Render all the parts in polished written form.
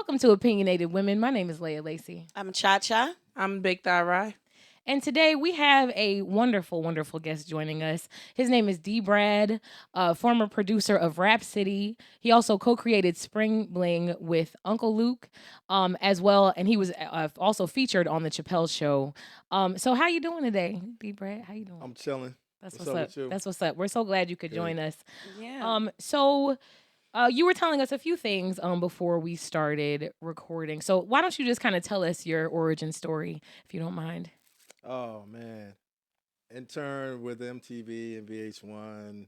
Welcome to Opinionated Women. My name is Leah Lacey. I'm Cha-Cha. I'm Big Thigh Rye. And today we have a wonderful, wonderful guest joining us. His name is D. Brad, former producer of Rap City. He also co-created Spring Bling with Uncle Luke, as well, and he was also featured on the Chappelle Show. So how you doing today, D. Brad? How you doing? I'm chilling. That's what's what's up up. with you? That's what's up. We're so glad you could Good. join us. Yeah. So you were telling us a few things before we started recording. So why don't you just kind of tell us your origin story, if you don't mind? Oh man, interned with MTV and VH1,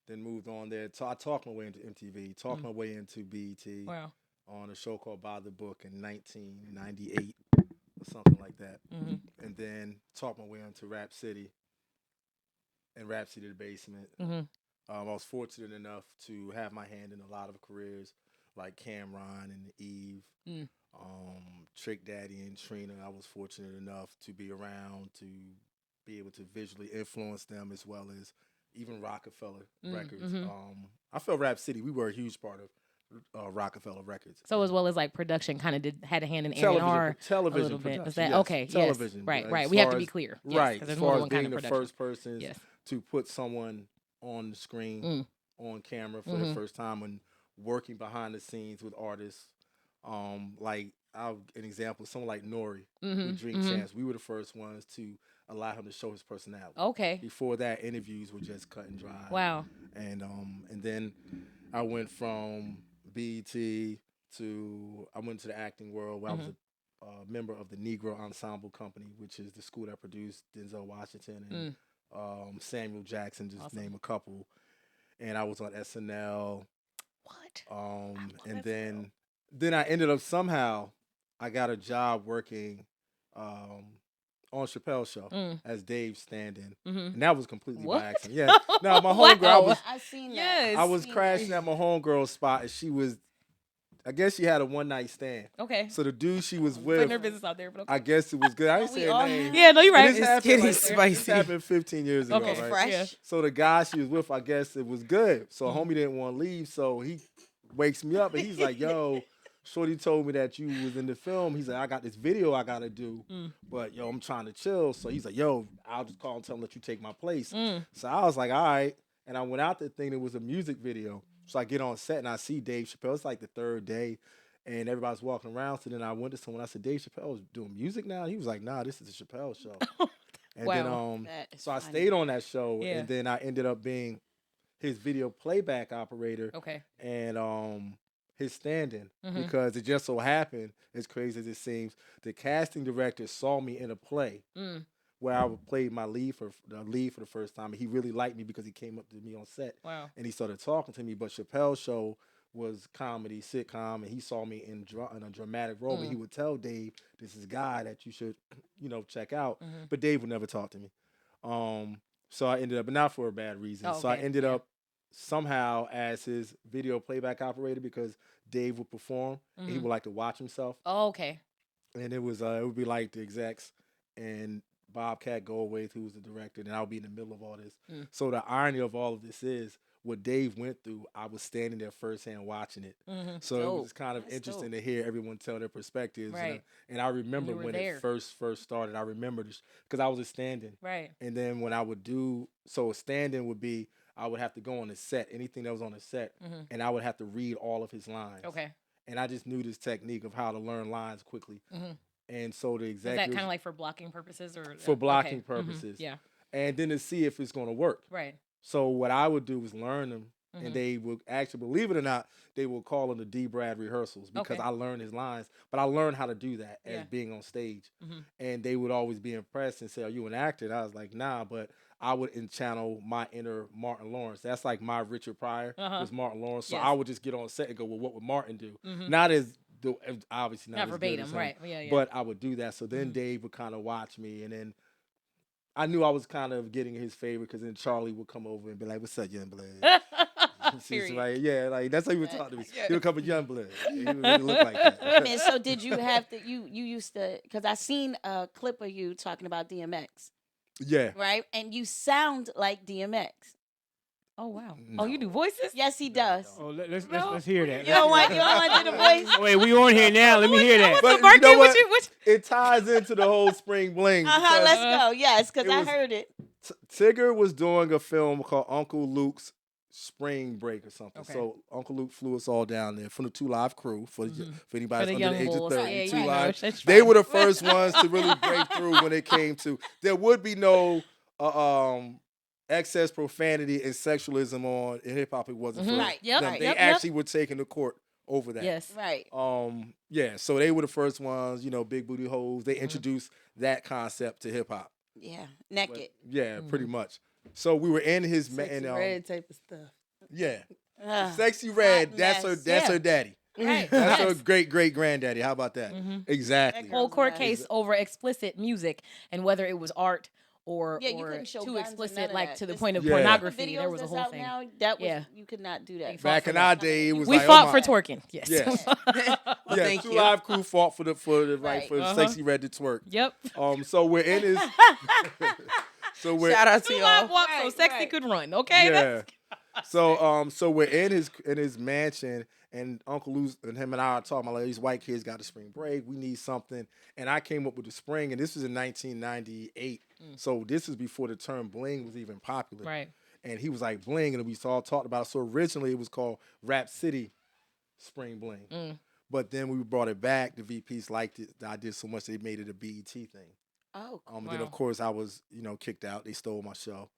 then moved on there. So I talked my way into MTV, talked my way into BET Wow. on a show called By the Book in 1998 or something like that, and then talked my way into Rap City and Rap City the Basement. I was fortunate enough to have my hand in a lot of careers like Cameron and Eve. Trick Daddy and Trina. I was fortunate enough to be around to be able to visually influence them as well as even Rockefeller Records. I felt Rap City, we were a huge part of Rockefeller Records. So as well as like production, kind of had a hand in A&R television a little bit. production. Was that yes, okay? television. Yes. Right. As Right. We have far to be as- clear. Right. Yes, As there's far more as than one being kind of the production. first person Yes. to put someone on the screen, on camera for the first time, and working behind the scenes with artists. Like an example, someone like Nori with Dream Chance. We were the first ones to allow him to show his personality. Okay. Before that, interviews were just cut and dry. Wow. And then I went from BET to I went to the acting world where I was a member of the Negro Ensemble Company, which is the school that produced Denzel Washington and Samuel Jackson, just name a couple. And I was on SNL. What? And then I ended up somehow I got a job working on Chappelle's show as Dave stand-in, and that was completely by accident. Yeah, no, my homegirl. I seen that. Yes. I was crashing at my homegirl's spot, and she was. I guess she had a one-night stand. Okay. So the dude she was Putting with, her business out there, but okay. I guess it was good. I didn't say her name. Yeah, no, you're right. This happened, getting like, spicy. This happened 15 years ago, Okay. right? Fresh. Yeah. So the guy she was with, I guess it was good. So homie didn't want to leave, so he wakes me up and he's like, "Yo, Shorty told me that you was in the film." He's like, "I got this video I gotta do, but yo, I'm trying to chill." So he's like, "Yo, I'll just call and tell him that you take my place." So I was like, "All right," and I went out there thinking it was a music video. So I get on set and I see Dave Chappelle. It's like the third day. And everybody's walking around. So then I went to someone. I said, "Dave Chappelle's doing music now." He was like, "Nah, this is the Chappelle show." And Wow. then That is so I funny. stayed on that show, Yeah. and then I ended up being his video playback operator Okay. and his stand-in because it just so happened, as crazy as it seems, the casting director saw me in a play where I would play my lead for the first time. And he really liked me because he came up to me on set Wow. and he started talking to me. But Chappelle's show was comedy, sitcom, and he saw me in a dramatic role. But he would tell Dave, "This is a guy that you should, check out." But Dave would never talk to me. So I ended up, but not for a bad reason. Oh, So I okay. ended up somehow as his video playback operator because Dave would perform and he would like to watch himself. Oh, okay. And it would be like the execs and Bobcat Goldthwait, who was the director, and I would be in the middle of all this. So the irony of all of this is what Dave went through, I was standing there firsthand watching it. So it Dope. was kind of That's interesting dope. to hear everyone tell their perspectives. Right. And I remember You were when there. it first started, I remember this because I was a stand-in. Right. And then when I would a stand-in would be, I would have to go on the set, anything that was on the set, and I would have to read all of his lines. Okay. And I just knew this technique of how to learn lines quickly. And so the Is that executives, kind of like for blocking purposes or for blocking okay. purposes, Yeah. and then to see if it's going to work. Right. So what I would do was learn them, and they would actually, believe it or not, they would call them the D. Brad rehearsals because Okay. I learned his lines, but I learned how to do that Yeah. as being on stage. And they would always be impressed and say, "Are you an actor?" And I was like, "Nah," but I would channel my inner Martin Lawrence. That's like my Richard Pryor was Martin Lawrence. So Yes. I would just get on set and go, "Well, what would Martin do?" Not as obviously Not not as good verbatim, as him, right. Yeah, yeah. but I would do that. So then Dave would kind of watch me, and then I knew I was kind of getting his favor because then Charlie would come over and be like, "What's up, young blood?" Period. Like, yeah, like that's how he would talk to me. He would come with young blood. He would really look like that. Man, so did you have to? You used to, because I seen a clip of you talking about DMX, Yeah. right? And you sound like DMX. Oh wow. No. Oh, you do voices? Yes, he does. Oh, let's No. let's hear that. You don't want to do the voice? Wait, we on here now. Let me hear that. But Birthday, you know what? what It ties into the whole Spring Bling. Let's because go. Yes, because it I was- heard it. Tigger was doing a film called Uncle Luke's Spring Break or something. Okay. So Uncle Luke flew us all down there from the Two Live crew for anybody For the under young the age bulls. of 30. Yeah, Two you know, Live. that's They fine. were the first ones to really break through when it came to. There would be no excess profanity and sexualism on in hip hop. It wasn't for Right. Yep. them. Right. They Yep. actually were taken to court over that. Yes. Right. Yeah, so they were the first ones, big booty hoes. They introduced that concept to hip hop. Yeah. Naked. Yeah, pretty much. So we were in his Sexy red type of stuff. yeah. Ugh. Sexy Red, hot that's her mess. that's Yeah. her daddy. Right. That's her Yes. great granddaddy. How about that? Exactly. That Whole girl's court nice. case over explicit music and whether it was art or Yeah, you couldn't show too guns or explicit, none of like that. to the This- point of Yeah. pornography. Videos There was a that's whole out thing. now, that was Yeah. you could not do that. fought Back for in that. our day, it was We like, fought oh for my- twerking. Yes. Yes. Well, Yeah, thank Two you. Live Crew fought for the right Right. for Uh-huh. Sexy Red to twerk. Yep. So we're in his. So we're Shout out to Two live y'all. walk so Right, sexy right. could run. Okay. yeah. That's- So we're in his mansion, and Uncle Lou's and him and I are talking about like, these white kids got a spring break. We need something, and I came up with the spring, and this was in 1998. So this is before the term bling was even popular. Right. And he was like bling, and we all talked about it. So originally it was called Rap City Spring Bling, but then we brought it back. The VPs liked it. I did so much they made it a BET thing. Oh, cool. Then Wow. of course I was kicked out. They stole my show.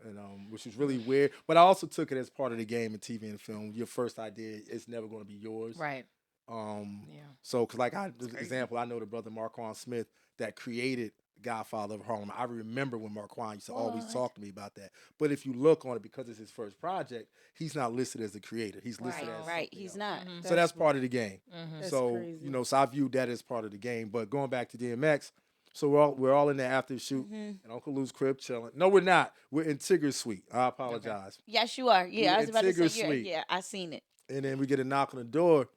And which was really weird, but I also took it as part of the game in TV and film. Your first idea is never going to be yours, Right. Yeah. So, because example, I know the brother Marquand Smith that created Godfather of Harlem. I remember when Marquand used to always talk to me about that. But if you look on it, because it's his first project, he's not listed as the creator. He's listed as Right. something He's else. not. So that's part of the game. That's So crazy. so I viewed that as part of the game. But going back to DMX, so we're all in there after the shoot, and Uncle Lou's crib chilling. No, we're not. We're in Tigger's suite. I apologize. Yes, you are. Yeah, I was in about to Tigger's say. suite. Yeah, I seen it. And then we get a knock on the door,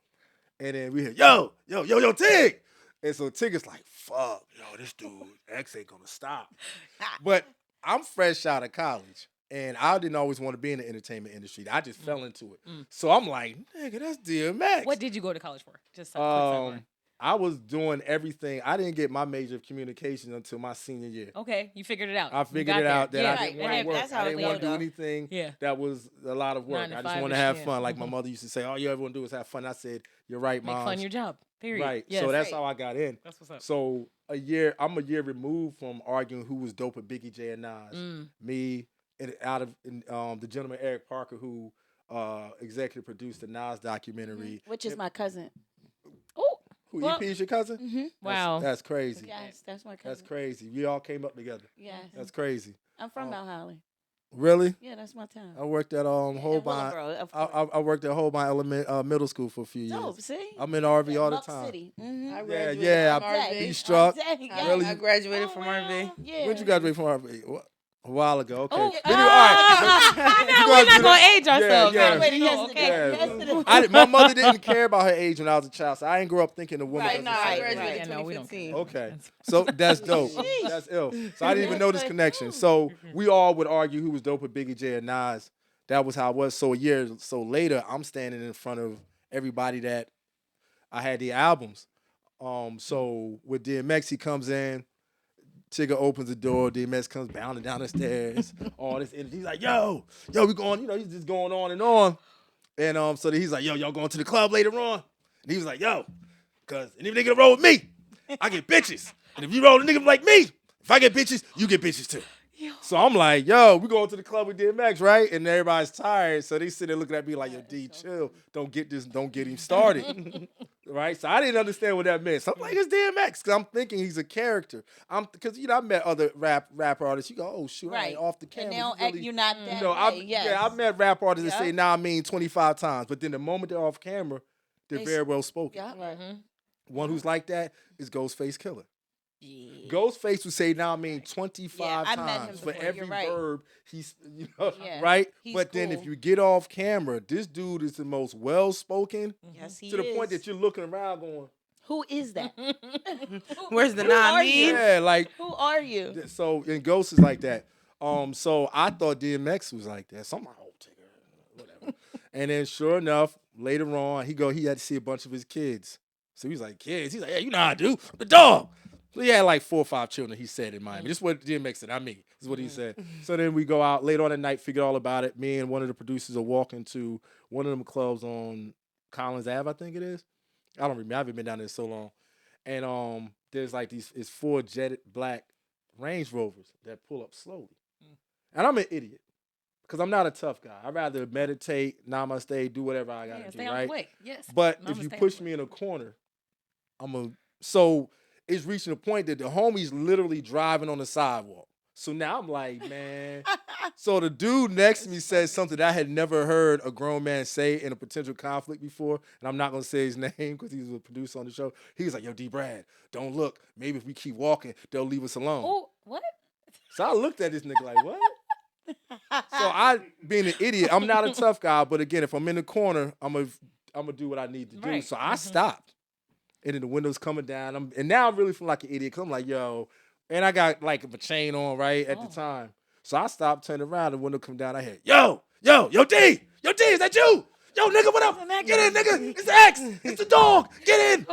and then we hear, yo, Tig. And so Tigger's like, fuck, this dude, X ain't gonna stop. But I'm fresh out of college, and I didn't always want to be in the entertainment industry. I just fell into it. So I'm like, nigga, that's DMX. What did you go to college for? Just a quick sidebar. I was doing everything. I didn't get my major of communication until my senior year. Okay, you figured it out. I You figured got it out there. that Yeah, I right, didn't want right. to work. That's how I didn't it want to do go. anything Yeah. that was a lot of work. 9 to I just 5 want to -ish, have yeah. fun. Like my mother used to say, all you ever want to do is have fun. I said, you're right, Make Mom. fun your job. Period. Right. Yes. So that's Right. how I got in. That's what's up. So I'm a year removed from arguing who was dope at Biggie J and Nas. Me and the gentleman Eric Parker who executive produced the Nas documentary. Which is my cousin. Oh, Who well, EP is your cousin? Mm-hmm. wow. That's crazy. Yes, that's my cousin. That's crazy. We all came up together. Yes. That's crazy. I'm from Mount Holly. Really? Yeah, that's my town. I worked at Holbein. Willowboro, of course. I worked at Holbein middle school for a few years. Dope, see? I'm in RV all the Muck time. City. Mm-hmm. I Yeah, graduated yeah. from Exactly. RV. He struck. Exactly. I, Really? I graduated Oh, from wow. RV. Yeah. When'd you graduate from RV? A while ago. Okay. Oh, Anyway, all right. I know, You we're guys not do gonna that. age ourselves. Yeah, yeah. Graduated No, yesterday. okay. Yeah. My mother didn't care about her age when I was a child, so I didn't grow up thinking a woman Right, doesn't no, say I right, her age. graduated Yeah, no, we don't 2015. Okay. So that's dope. That's ill. So I didn't even know this connection. So we all would argue who was dope with Biggie J and Nas. That was how it was. So a year or so later, I'm standing in front of everybody that I had the albums. So with DMX, he comes in, Tigger opens the door, DMX comes bounding down the stairs, all this energy. He's like, yo, we going, he's just going on and on. And so he's like, yo, y'all going to the club later on? And he was like, yo, because any nigga roll with me, I get bitches. And if you roll a nigga like me, if I get bitches, you get bitches too. So I'm like, yo, we going to the club with DMX, right? And everybody's tired. So they sit there looking at me like, yo, D, chill. Don't get him started. Right? So I didn't understand what that meant. So I'm like, it's DMX. Because I'm thinking he's a character. Because, I met other rap artists. You go, oh, shoot, Right. off the camera. And they don't you act, really- you're not that way. Yes. Yeah, I've met rap artists that say, Yep. nah, I mean 25 times. But then the moment they're off camera, they're They very well spoken. Yeah. One who's like that is Ghostface Killer. Yeah. Ghostface would say, now I mean 25 Yeah, I met him times for before, every you're right. verb he's, Yeah, right? he's But then if cool. you get off camera, this dude is the most well-spoken Yes, he to the is. point that you're looking around going, Who is that? Where's the Who are non you? yeah, like, Who are you? so, and Ghost is like that. So I thought DMX was like that. So I'm like, oh, And then sure enough, later on, he had to see a bunch of his kids. So he's like, kids. He's like, yeah, you know how I do. I'm the dog. So he had like 4 or 5 children, he said, in Miami. This is what DMX said, not me. This is what he said. So then we go out later on at night, figure all about it. Me and one of the producers are walking to one of them clubs on Collins Ave, I think it is. I don't remember. I haven't been down there so long. And there's like it's 4 jetted black Range Rovers that pull up slowly. And I'm an idiot because I'm not a tough guy. I'd rather meditate, namaste, do whatever I gotta do, stay on right? the way. Yes. But Namaste if you on the push way. me in a corner, so it's reaching a point that the homie's literally driving on the sidewalk. So now I'm like, man. So the dude next to me says something that I had never heard a grown man say in a potential conflict before, and I'm not gonna say his name because he's a producer on the show. He was like, yo, D. Brad, don't look. Maybe if we keep walking, they'll leave us alone. Oh, what? So I looked at this nigga like, what? So I, being an idiot, I'm not a tough guy, but again, if I'm in the corner, I'm gonna do what I need to do. Right. So I stopped, and then the window's coming down. And now I'm really feeling like an idiot because I'm like, yo, and I got like a chain on right at the time. So I stopped, turned around, the window come down. I heard, yo, D, is that you? Yo, nigga, what up? Get in, nigga. It's X. It's the dog. Get in.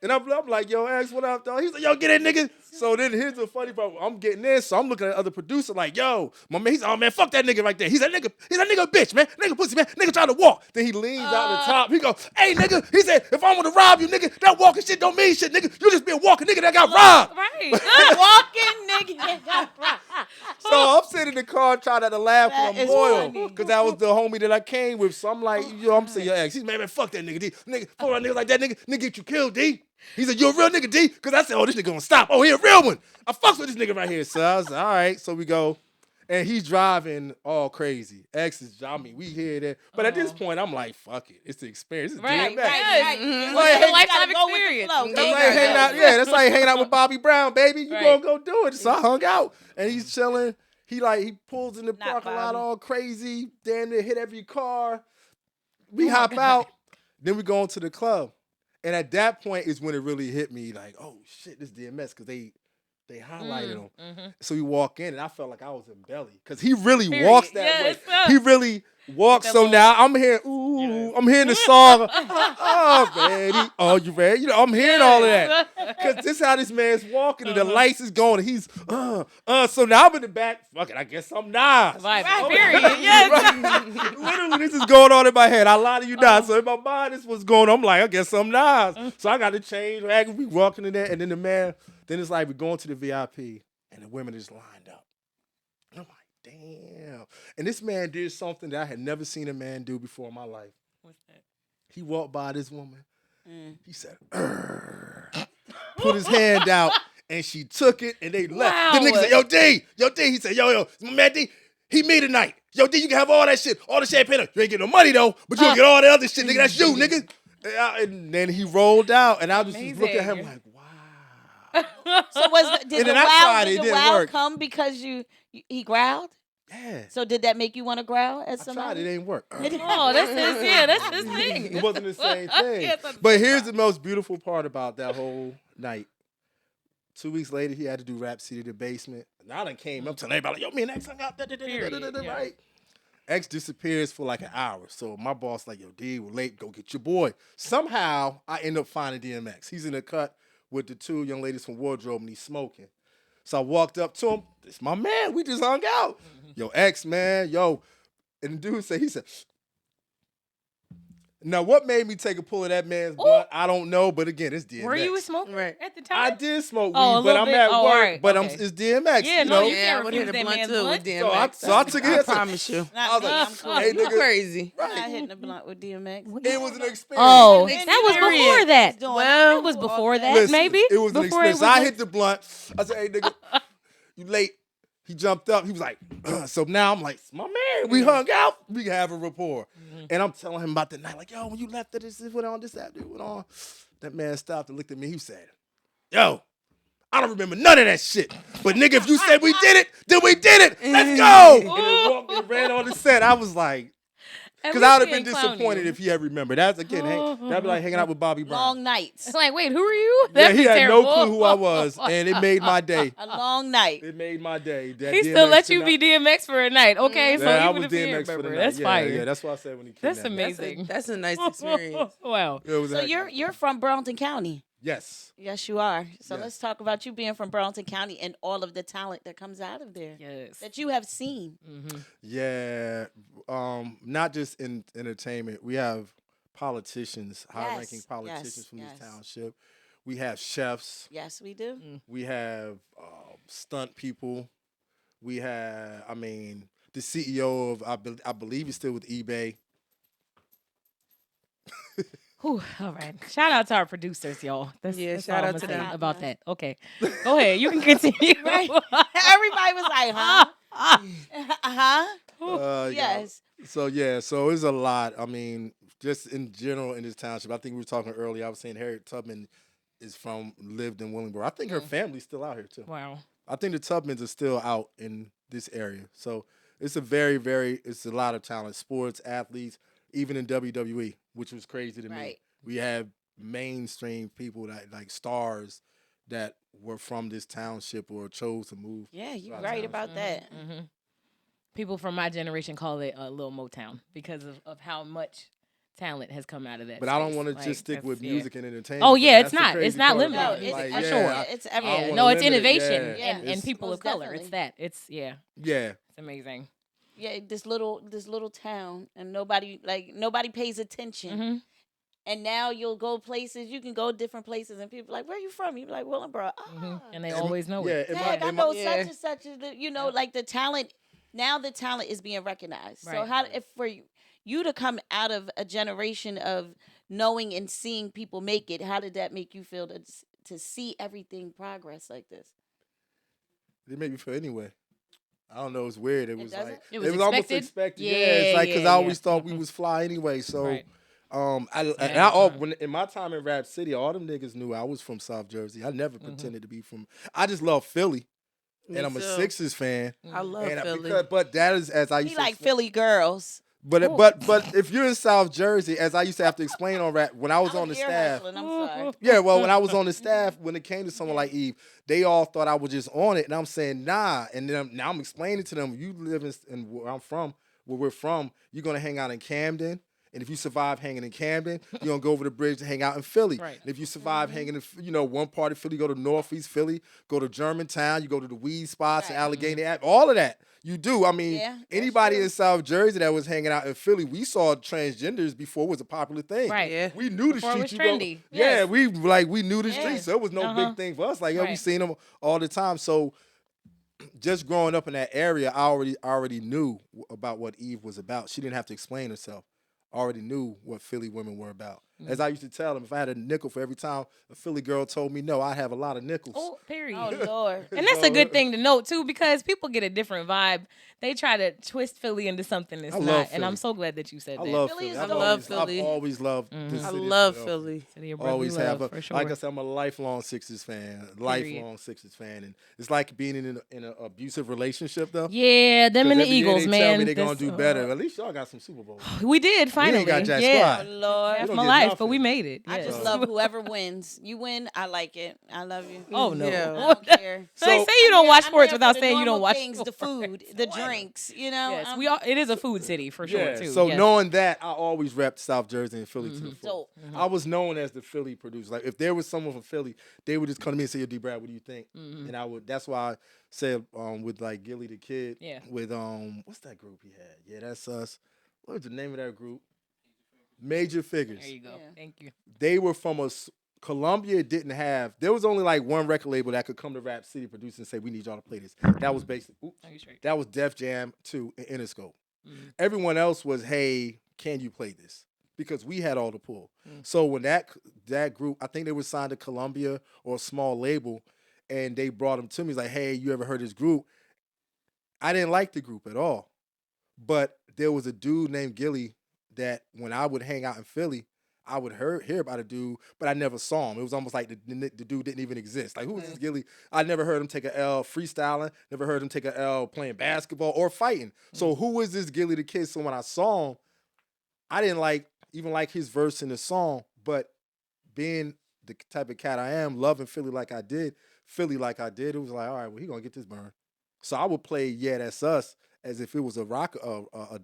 And I'm like, yo, X, what up, dog? He's like, yo, get in, nigga. So then here's the funny part. I'm getting in, so I'm looking at the other producer like, yo, my man, he's like, oh, man, fuck that nigga right there. He's that nigga bitch, man. Nigga pussy, man. Nigga trying to walk. Then he leans out the top. He go, hey, nigga. He said, if I want to rob you, nigga, that walking shit don't mean shit, nigga. You just be a walking nigga that got robbed. Right. Walking nigga. So I'm sitting in the car trying not to laugh That because I'm is loyal. funny. Because that was the homie that I came with. So I'm like, yo, I'm saying, yo, X. He's man, fuck that nigga, D. Nigga, fuck that nigga like that, nigga get you killed, D. He said, you a real nigga, D? Because I said, oh, this nigga gonna stop. Oh, he a real one. I fucks with this nigga right here. So I was like, all right. So we go. And he's driving all crazy. X is, I mean, we hear that. But at this point, I'm like, fuck it. It's the experience. It's Right. DMX. Right. It's like, like hey, lifetime go with the experience. flow. That's like hanging out. Yeah, that's like hanging out with Bobby Brown, baby. You Right. gonna go do it. So I hung out. And he's chilling. He pulls in the Not parking lot Bobby. all crazy. Damn near hit every car. We hop out. Then we go into the club. And at that point is when it really hit me, like, oh shit, this DMX, because they highlighted him. So we walk in, and I felt like I was in Belly, because he really walks that Yes, way. sir. He really walks. That So little- now I'm hearing, ooh, I'm hearing the song. Oh, baby, oh, you ready? You know, I'm hearing all of that. Because this is how this man's walking, and the lights is going, and he's, so now I'm in the back. Fuck it, I guess I'm Nas. Right. Oh, Period. Yes. Right. Literally, this is going on in my head. I lie to you not. So in my mind, this was going on. I'm like, I guess I'm Nas. So I got to change. We walking in there, and then the man, then it's like we're going to the VIP, and the women is lined up. And I'm like, damn. And this man did something that I had never seen a man do before in my life. What's that? He walked by this woman. He said, "Urgh." Put his hand out, and she took it, and they left. The Wow. nigga said, yo, D. He said, yo, my man D, he me tonight. Yo, D, you can have all that shit, all the champagne. You ain't get no money, though, but you gonna get all that other shit, nigga. That's you, nnigga. And then he rolled out, and I just was looking at him Amazing. like, wow. So did And the then I wow, tried it, did it the didn't wow work. come because he growled? Yeah. So did that make you want to growl at I tried, somebody? it ain't work. Oh, that's his thing. It wasn't the same thing. Yeah, that's But here's the most beautiful part about that whole night. 2 weeks later, he had to do Rap City, the basement. And I done came up to everybody like, yo, me and X hung out. Yeah. Right? X disappears for like an hour. So my boss like, yo, D, we're late. Go get your boy. Somehow, I end up finding DMX. He's in the cut with the 2 young ladies from Wardrobe, and he's smoking. So I walked up to him. It's my man. We just hung out. Yo, X, man. Yo. And the dude said, he said, now what made me take a pull of that man's blunt? I don't know. But again, it's DMX. Were you a smoker Right. at the I time? did smoke Oh, a weed, but little I'm bit. at Oh, work. right. But Okay. it's DMX. Yeah, you no, know? you Yeah, I can't would hit refuse a that blunt man's too blunt. with DMX. So I took it. I promise you. I was like, I'm cool. hey, You nigga. crazy. I'm not Right. hitting the blunt with DMX. It was an experience. Oh, It's that was experience. before that. Doing Well, That was before that, Listen, maybe. It was an Before it experience. was I a- hit the blunt. I said, hey, nigga, you late. He jumped up. He was like, so now I'm like, my man, we hung out. We can have a rapport. And I'm telling him about the night. Like, yo, when you left, this went on, this went on. That man stopped and looked at me. He said, yo, I don't remember none of that shit. But nigga, if you said we did it, then we did it. Let's go. And then walked and ran on the set. I was like, At Because least I would have he been didn't clown disappointed you. if he had remembered. That's again, that'd be like hanging out with Bobby Brown. Long nights. It's like, wait, who are you? Yeah, That'd he be had terrible. no clue who I was, and it made my day. A long night. It made my day. That He still DMX let could you not- be DMX for a night. Okay, so Yeah, I even was if he DMX didn't for the remember, night. that's Yeah, fire. yeah, that's why I said when he That's kidnapped me. amazing. That's a nice experience. Wow. It was So actually- you're from Burlington County. yes. Yes, you are. So Yes. let's talk about you being from Burlington County and all of the talent that comes out of there Yes. that you have seen. Yeah, not just in entertainment. We have politicians, high-ranking Yes, politicians yes, from yes. this township. We have chefs. Yes, we do. We have stunt people. We have, the CEO of I believe he's still with eBay. Whew, all right. Shout out to our producers, y'all. That's, Yeah, that's shout all out I'm to gonna say them. about that. Okay. Go ahead. You can continue. Right. Everybody was like, huh? Uh-huh. Yeah. Yes. So it's a lot. Just in general in this township. I think we were talking earlier. I was saying Harriet Tubman lived in Willingboro. I think her family's still out here too. Wow. I think the Tubmans are still out in this area. So it's a it's a lot of talent, sports, athletes, even in WWE, which was crazy to me. Right. We have mainstream people that like stars that were from this township or chose to move. Yeah, you're Right. right about that. People from my generation call it a little Motown because of how much talent has come out of that. But I don't space. want to Like, just stick that's- with yeah. music and entertainment. Oh, though. yeah, That's it's the not. crazy It's not part limited. No, about it. it's Like, for yeah, sure. It's I don't Yeah, everything. wanna no, it's limit it. innovation Yeah. and It's- people Most of color. definitely. It's that. It's yeah. Yeah. It's amazing. Yeah, this little town, and nobody pays attention. Mm-hmm. And now you'll go places. You can go different places, and people like, "Where you from?" You be like, "Willingboro." And they And- always know yeah, it. and Dang, my- I and my- know Yeah. such and such. Like the talent. Now the talent is being recognized. So Right. how if for you to come out of a generation of knowing and seeing people make it, how did that make you feel to see everything progress like this? It made me feel anyway. I don't know. It's weird. It was doesn't? like It was almost expected? expected. Yeah, It's like because yeah, I always yeah. thought we was fly anyway. So, Right. when in my time in Rap City, all them niggas knew I was from South Jersey. I never pretended to be from. I just love Philly, Me and I'm a too. Sixers fan. I love And Philly. but that is as I used He to like explain- Philly girls. But if you're in South Jersey, as I used to have to explain on rap when I was on the Ear staff. hustling, I'm sorry. Yeah, well, when I was on the staff, when it came to someone like Eve, they all thought I was just on it, and I'm saying nah. And then now I'm explaining to them, you live in where I'm from, where we're from, you're gonna hang out in Camden, and if you survive hanging in Camden, you're gonna go over the bridge to hang out in Philly. Right. And if you survive hanging in, one part of Philly, go to Northeast Philly, go to Germantown, you go to the weed spots, Right. Allegheny Ave, all of that. You do. Yeah, that's Anybody true. in South Jersey that was hanging out in Philly, we saw transgenders before it was a popular thing. Right. Yeah. We knew the Before it streets. was You go- trendy. Yeah, Yes. we knew the Yeah. streets. So it was no big thing for us. Like, we Right. seen them all the time. So just growing up in that area, I already knew about what Eve was about. She didn't have to explain herself. I already knew what Philly women were about. As I used to tell them, if I had a nickel for every time a Philly girl told me no, I'd have a lot of nickels. Oh, period. Oh Lord. And that's a good thing to note too, because people get a different vibe. They try to twist Philly into something it's I love not, and Philly. I'm so glad that you said I that. love Philly Philly. is I've dope. always, Philly. I've always loved this I city. of love Philadelphia. Philly. City of brotherly Always love, have for sure. like I said, I'm a lifelong Sixers fan. Lifelong Sixers fan, and it's like being in an abusive relationship though. Yeah, them and the 'Cause every year Eagles, they man. tell me they're gonna This- do better. At least y'all got some Super Bowls. We did finally. got jack yeah. Oh squad. Lord. Half don't my get life, but we nothing. made it. I yes. just love whoever wins. You win, I like it. I love you. Oh no! Yeah. I don't care. So they So- say you don't watch I'm sports there without for the saying you don't normal watch things, sports. the food, the drinks. You know. Yes, I'm it is a food city for sure Yeah. too. So yes. knowing that, I always repped South Jersey and Philly to the full. dope. I was known as the Philly producer. Like if there was someone from Philly, they would just come to me and say, "Yo, D. Brad, what do you think?" And I would. That's why I said with like Gilly the Kid. Yeah. With what's that group he had? Yeah, that's us. What was the name of that group? Major Figures. There you go. Yeah. Thank you. They were from Columbia didn't have. There was only like one record label that could come to Rap City produce and say, "We need y'all to play this." That was basically. Oops, Are you straight? that was Def Jam 2 and Interscope. Everyone else was, "Hey, can you play this?" Because we had all the pull. So when that group, I think they were signed to Columbia or a small label, and they brought them to me. It's like, "Hey, you ever heard this group?" I didn't like the group at all, but there was a dude named Gilly that when I would hang out in Philly, I would hear about a dude, but I never saw him. It was almost like the dude didn't even exist. Like, who was this Gilly? I never heard him take a L freestyling, never heard him take a L playing basketball or fighting. So who is this Gilly the Kid? So when I saw him, I didn't like his verse in the song, but being the type of cat I am, loving Philly like I did, it was like, all right, well, he gonna get this burn. So I would play Yeah, That's Us as if it was a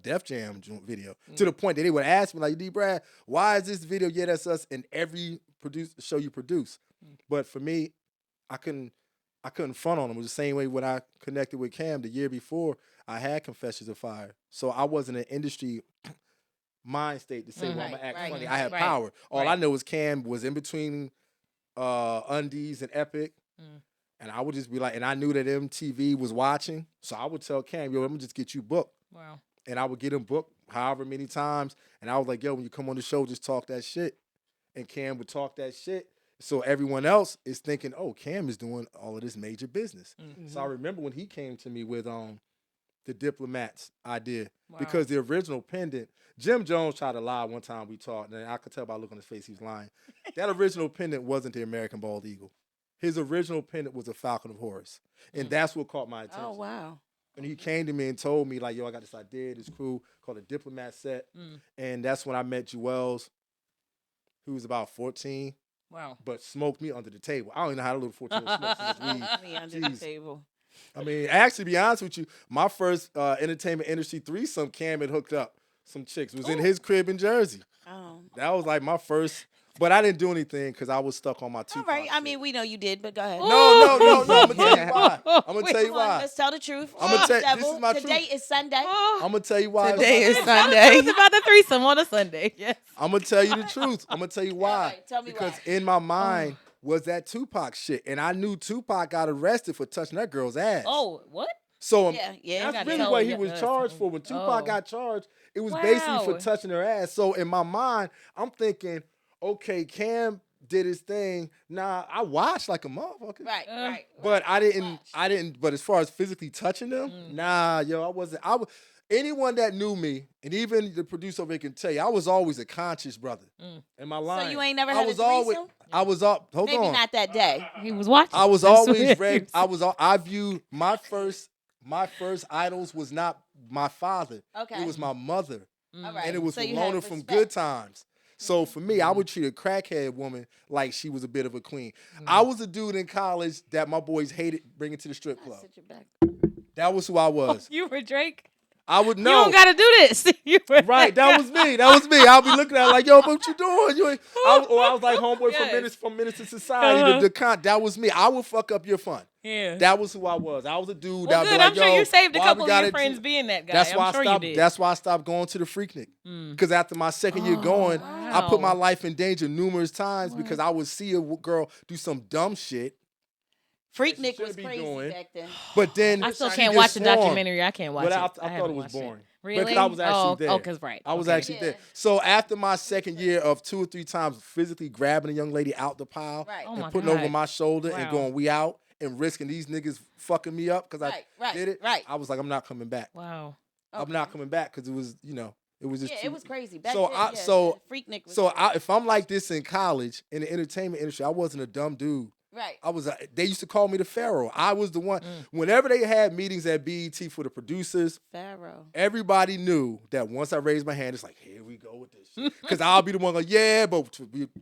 Def Jam video, to the point that they would ask me, like, D. Brad, why is this video Yeah, That's Us in every show you produce? But for me, I couldn't front on him. It was the same way when I connected with Cam the year before. I had Confessions of Fire, so I wasn't an industry mind state to say, well, I'm gonna act funny. I have power. All I know is Cam was in between Undies and Epic. And I would just be like, and I knew that MTV was watching, so I would tell Cam, yo, I'm gonna just get you booked. Wow. And I would get him booked however many times. And I was like, yo, when you come on the show, just talk that shit. And Cam would talk that shit. So everyone else is thinking, oh, Cam is doing all of this major business. So I remember when he came to me with the Diplomats idea. Because the original pendant, Jim Jones tried to lie one time we talked, and I could tell by the look on his face he was lying. That original pendant wasn't the American Bald Eagle. His original pendant was a Falcon of Horus. And that's what caught my attention. Oh, wow. And he came to me and told me, like, yo, I got this idea, this crew called the Diplomat Set. And that's when I met Jewels, who was about 14. Wow. But smoked me under the table. I don't even know how the little 14 smoked this weed. Me under the table. I mean, actually, to be honest with you, my first entertainment industry threesome, Cam had hooked up some chicks. It was in his crib in Jersey. Oh. That was like my first. But I didn't do anything because I was stuck on my Tupac. All right. I shit. mean, we know you did, but go ahead. No. I'm gonna tell you why. I'm gonna tell you Come on, why. let's tell the truth. I'm gonna tell Devil, this is my today truth. is Sunday. I'm gonna tell you why. Today is It's Sunday. about the threesome on a Sunday. Yes. I'm gonna tell you the truth. I'm gonna tell you why. right, tell me because why. in my mind was that Tupac shit, and I knew Tupac got arrested for touching that girl's ass. Oh, what? So Yeah. that's gotta really tell what you he was that. charged for. When Tupac Oh. got charged, it was basically for Wow. touching her ass. So in my mind, I'm thinking, okay, Cam did his thing. Nah, I watched like a motherfucker. Right. But I didn't. But as far as physically touching them, nah, yo, I wasn't. Anyone that knew me, and even the producer over here can tell you, I was always a conscious brother. In my line, So you ain't never I had a was always. threesome? I was up. Hold Maybe on. not that day. He was watching. I was That's always weird. ready. I viewed my first idols was not my father. Okay. It was my mother. All right. And it was so you had Ramona from respect. Good Times. So for me, I would treat a crackhead woman like she was a bit of a queen. I was a dude in college that my boys hated bringing to the strip club. Sit your back. That was who I was. You were Drake. I would You know. don't gotta do this. You were Right, that was me. I'll be looking at her like, yo, what you doing? I was like homeboy Yes. from Minister Society. That was me. I would fuck up your fun. Yeah. That was who I was. I was a dude Well, that would good. be like, I'm sure yo, you saved a why couple we of your gotta friends do- being that guy. That's why I'm sure I stopped. you did. That's why I stopped going to the Freaknik. Because after my second year going, I put my wow. life in danger numerous times because I would see a girl do some dumb shit, Freaknik should was be crazy doing. back then. but then I still she can't just watch the swarmed. documentary. I can't watch But it. I thought haven't it was watched boring. Really? Because I was actually there. Oh, because right. I was Okay. actually there. So after my second year of 2 or 3 times physically grabbing a young lady out the pile Right. Oh and my putting God. over my shoulder and Wow. going, we out, and risking these niggas fucking me up because Right, I right, did it, right. I was like, I'm not coming back. Wow. I'm not coming back because it was, it was just Yeah, too- it was crazy. Back So then, Freaknik was if I'm like this in college in the entertainment industry, I wasn't a dumb dude. right. They used to call me the Pharaoh. I was the one. Whenever they had meetings at BET for the producers, Pharaoh. everybody knew that once I raised my hand, it's like, here we go with this shit. Because I'll be the one going, yeah, but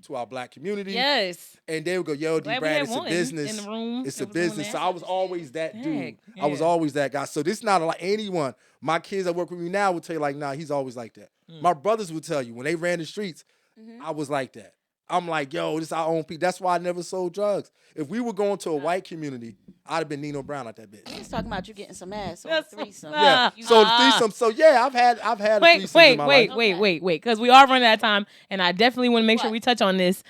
to our black community. Yes. And they would go, yo, D. Glad we Brad, had it's a one business. in the room It's that a was doing business. that. So I was always that dude. Heck, I was yeah. always that guy. So this is not like anyone. My kids that work with me now would tell you, like, nah, he's always like that. My brothers would tell you, when they ran the streets, I was like that. I'm like, yo, this our own people. That's why I never sold drugs. If we were going to a white community, I'd have been Nino Brown at that bitch. He was talking about you getting some ass on That's- threesome. Ah. Yeah. So the threesome. So yeah, I've had a Wait, threesome in wait, my wait, life. wait, because we are running out of time, and I definitely want to make sure What? we touch on this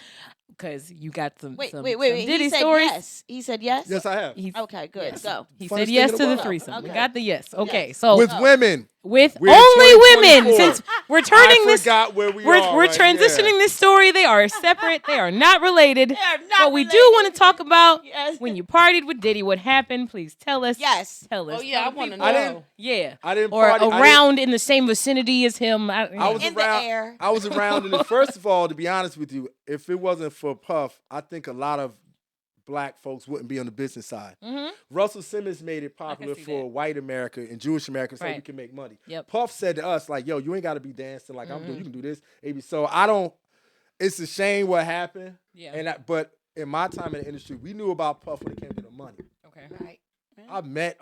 because you got some. Wait. some He Diddy said stories. yes. He said yes. Yes, I have. He, Okay, good. Yes. Go. he Funnest said thing yes in to the the world. threesome. We Okay. got the yes. Okay, Yes. so With women. with We're only women, 2024. since we're turning I this. forgot where we We're are. transitioning this story. They are separate. They are not related. They are not But we do related. want to talk about Yes. when you partied with Diddy. What happened? Please tell us. Yes. Tell us. Oh, yeah, Tell I the wanna people. I didn't- Yeah. I didn't Or party. around in the same vicinity as him. I was In the around. air. I was around. And first of all, to be honest with you, if it wasn't for Puff, I think a lot of black folks wouldn't be on the business side. Mm-hmm. Russell Simmons made it popular see for that. white America and Jewish America so we Right. can make money. Yep. Puff said to us, like, yo, you ain't got to be dancing like I'm doing. You can do this. AB. So I don't, it's a shame what happened. Yeah. But in my time in the industry, we knew about Puff when it came to the money. Okay. Right. I met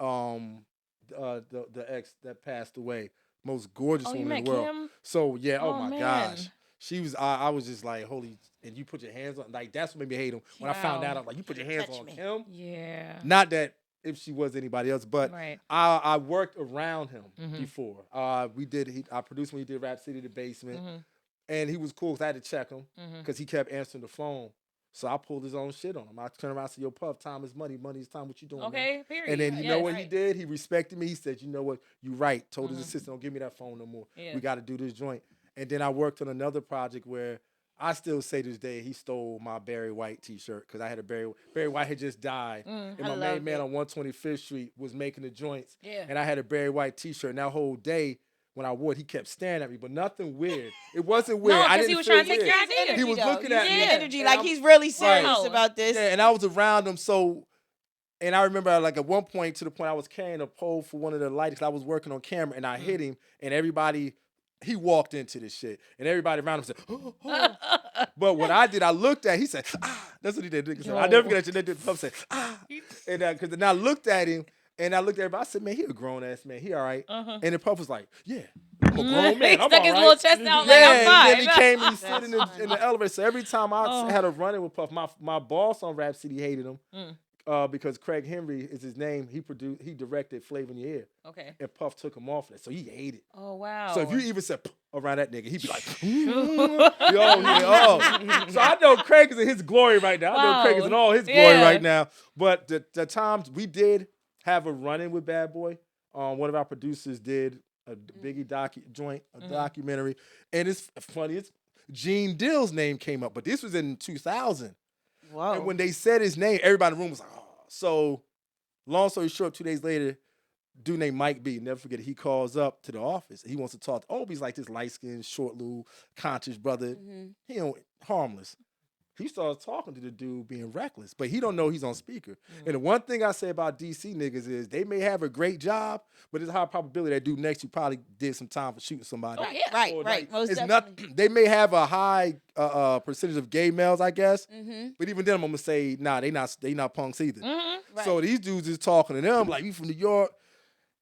the ex that passed away, most gorgeous Oh, you woman in met the world. Kim? So yeah, oh, Oh, my man. gosh, she was. I was just like, holy, and you put your hands on, like that's what made me hate him. When I found Wow. out, I was like, you put your hands Touch on me. him. Yeah. Not that if she was anybody else, but Right. I worked around him Mhm. before. I produced when he did Rap City, The Basement, Mhm. and he was cool because I had to check him Mhm. because he kept answering the phone. So I pulled his own shit on him. I turned around and said, yo, Puff, time is money. Money is time. What you doing, man? Okay. Period. And then you know Yes. what he did? He respected me. He said, you know what? You right. Told his Mhm. assistant, don't give me that phone no more. Yeah. We got to do this joint. And then I worked on another project where I still say to this day, he stole my Barry White t-shirt because I had a Barry White had just died. Mm. And I my main loved man it. on 125th Street was making the joints. Yeah. And I had a Barry White t-shirt. And that whole day, when I wore it, he kept staring at me, but nothing weird. It wasn't weird. No, I 'cause didn't he was feel trying to take weird. your His idea. energy, He was though. looking You at see me. the energy, And like I'm- he's really Right. serious about this. Yeah, and I was around him, so, and I remember like at one point to the point I was carrying a pole for one of the lights. I was working on camera, and I hit him, and everybody, he walked into this shit, and everybody around him said, oh, oh. But what I did, I looked at, he said, ah, that's what he did. Nigga said, I never forget that shit. That dude Puff said, ah, and because then I looked at him, and I looked at everybody. I said, man, he a grown ass man. He all right. Uh-huh. And the Puff was like, yeah, I'm a grown man. He I'm stuck all his right. little chest out like, Yeah, I'm and fine. then he came and he stood That's in the funny. elevator. So every time I Oh. had a run-in with Puff, my boss on Rap City hated him Mm. because Craig Henry is his name. He directed Flavor in Your Ear, Okay. and Puff took him off that, so he hated. Oh, wow. So if you even said around that nigga, he'd be like, yo, yeah, oh. So I know Craig is in his glory right now. I know Craig is in all his glory Yeah. right now. But the times we did have a run-in with Bad Boy, one of our producers did a Biggie documentary, and it's funny. It's Gene Dill's name came up, but this was in 2000. Whoa. And when they said his name, everybody in the room was like, oh. So long story short, 2 days later, dude named Mike B, never forget it, he calls up to the office. He wants to talk to Obi's like this light-skinned, short, little, conscious brother. He don't harmless. He starts talking to the dude being reckless, but he don't know he's on speaker. And the one thing I say about DC niggas is they may have a great job, but there's a high probability that dude next to you probably did some time for shooting somebody. Oh, yeah. Right, Or right. like, Most it's definitely. not. They may have a high percentage of gay males, I guess. Mm-hmm. But even then, I'm gonna say, nah, they not punks either. Mhm. Right. So these dudes is talking to them like, you from New York,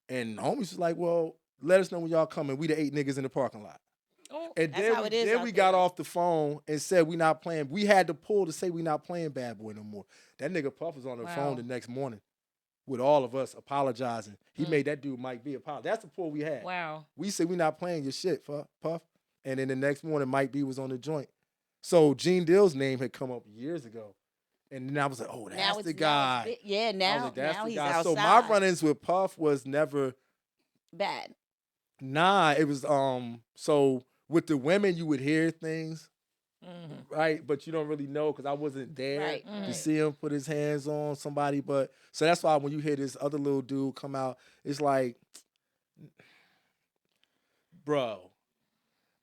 and homies was like, well, let us know when y'all coming. We the 8 niggas in the parking lot. Oh, And That's then, how it is then out we got there. off the phone and said we not playing. We had to pull to say we not playing Bad Boy no more. That nigga Puff was on the Wow. phone the next morning with all of us apologizing. He made that dude Mike B apologize. That's the pull we had. wow. We said we not playing your shit, Puff. And then the next morning, Mike B was on the joint. So Gene Dill's name had come up years ago. And then I was like, oh, Now that's the it's guy. big. Yeah, I was now, like, that's now the he's guy. outside. So my run-ins with Puff was never, Bad. nah, it was, so with the women, you would hear things, Mhm. right? But you don't really know because I wasn't there Right, to right. see him put his hands on somebody. But so that's why when you hear this other little dude come out, it's like, bro,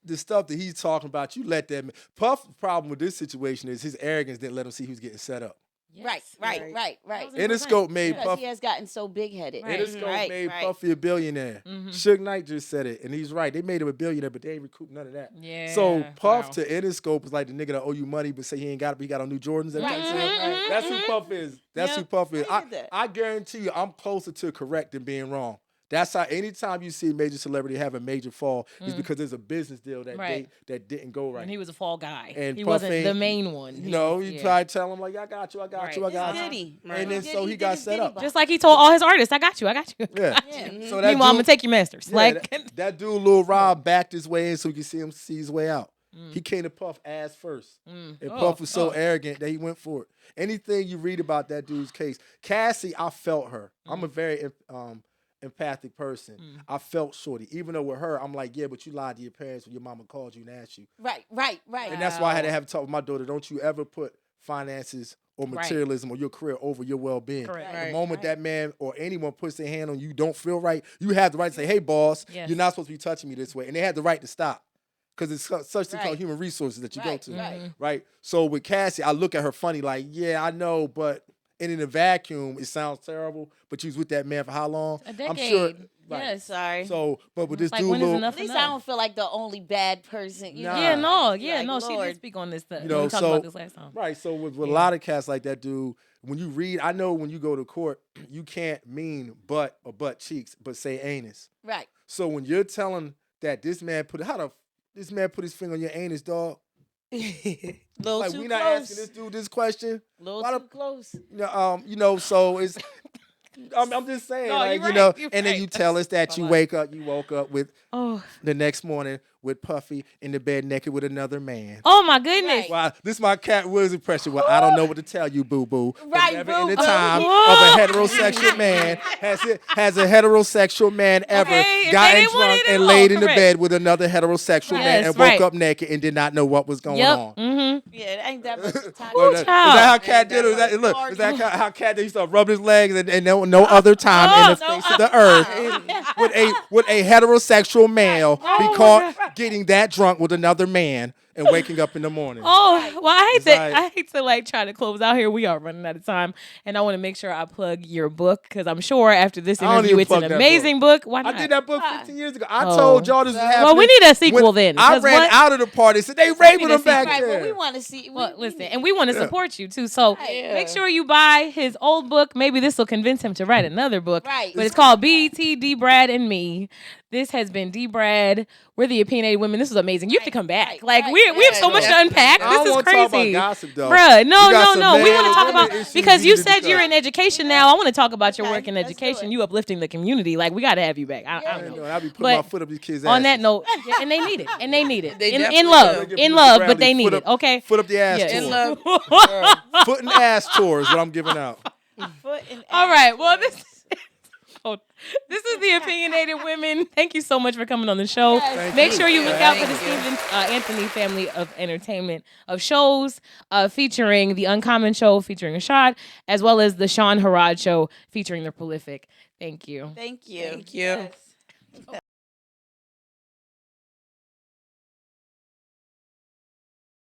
the stuff that he's talking about, you let that man. Puff's problem with this situation is his arrogance didn't let him see he was getting set up. Right, Yes. right, right, right. 1000%. Interscope made Because Puff. he has gotten so big-headed. Right. Interscope Right, made right. Puffy a billionaire. Mhm. Suge Knight just said it, and he's right. They made him a billionaire, but they ain't recouped none of that. Yeah. So Puff wow. to Interscope is like the nigga that owe you money, but say he ain't got it. He got on new Jordans. Every time you see him. Mhm, That's who mhm. Puff is. That's Yeah, who Puff is. I get that. I guarantee you, I'm closer to correct than being wrong. That's how anytime you see a major celebrity have a major fall, is because there's a business deal that Right. that didn't go right. And he was a fall guy. And he Puff wasn't the ain't- main one. You know, he yeah. tried to tell him like, I got you, I got Right. you, I It's got you. Diddy. And then He so did- he did got his set Diddy up. box. Just like he told all his artists, I got you. I got you. Yeah. Yeah. So that Meanwhile, I'm dude- gonna take your masters. Yeah, like that dude, Lil Rob, backed his way in so he could see his way out. He came to Puff ass first. And Oh, Puff was so oh. arrogant that he went for it. Anything you read about that dude's case, Cassie, I felt her. I'm a very empathic person. I felt Shorty. Even though with her, I'm like, yeah, but you lied to your parents when your mama called you and asked you. Right, right, right. And that's why I had to have a talk with my daughter. Don't you ever put finances or Right. materialism or your career over your well-being. Correct. The Right. moment that man or anyone puts their hand on you, don't feel right, you have the right to say, hey, boss, Yes. you're not supposed to be touching me this way. And they had the right to stop. because it's such thing called Right. human resources that you go Right, to, right. right? So with Cassie, I look at her funny, like, yeah, I know, but in a vacuum, it sounds terrible. But you was with that man for how long? A decade. I'm sure. Right. Yes. Sorry. So, but with It's this like, dude, when is little, enough At least enough? I don't feel like the only bad person. You Nah. know? Yeah, no, Like, yeah, no. She Lord. did speak on this stuff. you know, we talked so about this last time. right. So with a Yeah. lot of cats like that, dude, when you read, I know when you go to court, you can't mean butt or butt cheeks, but say anus. Right. So when you're telling that this man put his finger on your anus, dog. Little Like too we close. not asking this dude this question. Little Why too the- close. So it's. I'm just saying, No, like, you're you know, right, you're and then right. you tell us that you woke up with Oh, the next morning with Puffy in the bed naked with another man. oh my goodness. Right. Well, this is my Cat Williams impression. Well, I don't know what to tell you, boo boo. Right, Never in the boo-boo. time Whoa. of a heterosexual man has a heterosexual man ever Okay, if gotten they didn't want drunk it, and oh, laid in the correct. bed with another heterosexual man Yes, and woke right. up naked and did not know what was going Yep. on. Mm-hmm. Yeah, ain't that much time. Well, Ooh, is that how Cat Ain't did it? Is that that, much look, is that how Cat did? He used to rub his legs and no other time in the No face of the other earth time. with a heterosexual male Oh be my caught getting that drunk with another man and waking up in the morning. Oh, well, I It's hate like- I hate to like try to close out here. We are running out of time, and I want to make sure I plug your book because I'm sure after this I don't interview, even it's an plug that amazing book. Why I not? did that book 15 years ago. I Oh. told y'all this was happening. Well, we need a sequel when then, I 'cause ran what- out of the party. Said they raping need a him back sequel. Right, there. but we want to see. Well, we listen, need- and we want to Yeah. support you too. So Yeah. make sure you buy his old book. Maybe this will convince him to write another book. Right. But it's called BET, D. Brad, and Me. This has been D. Brad. We're the Opinionated Women. This was amazing. You have to come back. Right, Like right, we have so right. much to unpack. I This don't is wanna crazy. talk about gossip, though. Bruh, no, You got no, some no. We man want to and talk women about issues because we you need to said you're discuss. in education now. I want to talk about your Okay, work in let's do education. it. You uplifting the community. Like we got to have you back. I Yeah. don't know. I be putting But my foot up these kids' On that asses. note, yeah, and they need it, and they need it. They in definitely love, do. in Mr. love, but Bradley, they need foot it. up- Okay. Foot up the ass Yeah. tour. In love. Foot and ass tour is what I'm giving out. Foot and All ass right. Well, tours. this is the Opinionated Women. Thank you so much for coming on the show. Yes. Thank Make you. sure you look out for the Thank you. Stephen Anthony family of entertainment of shows featuring the Uncommon Show featuring Rashad, as well as the Sean Harad Show featuring the Prolific. Thank you. Thank you. Thank you. Yes.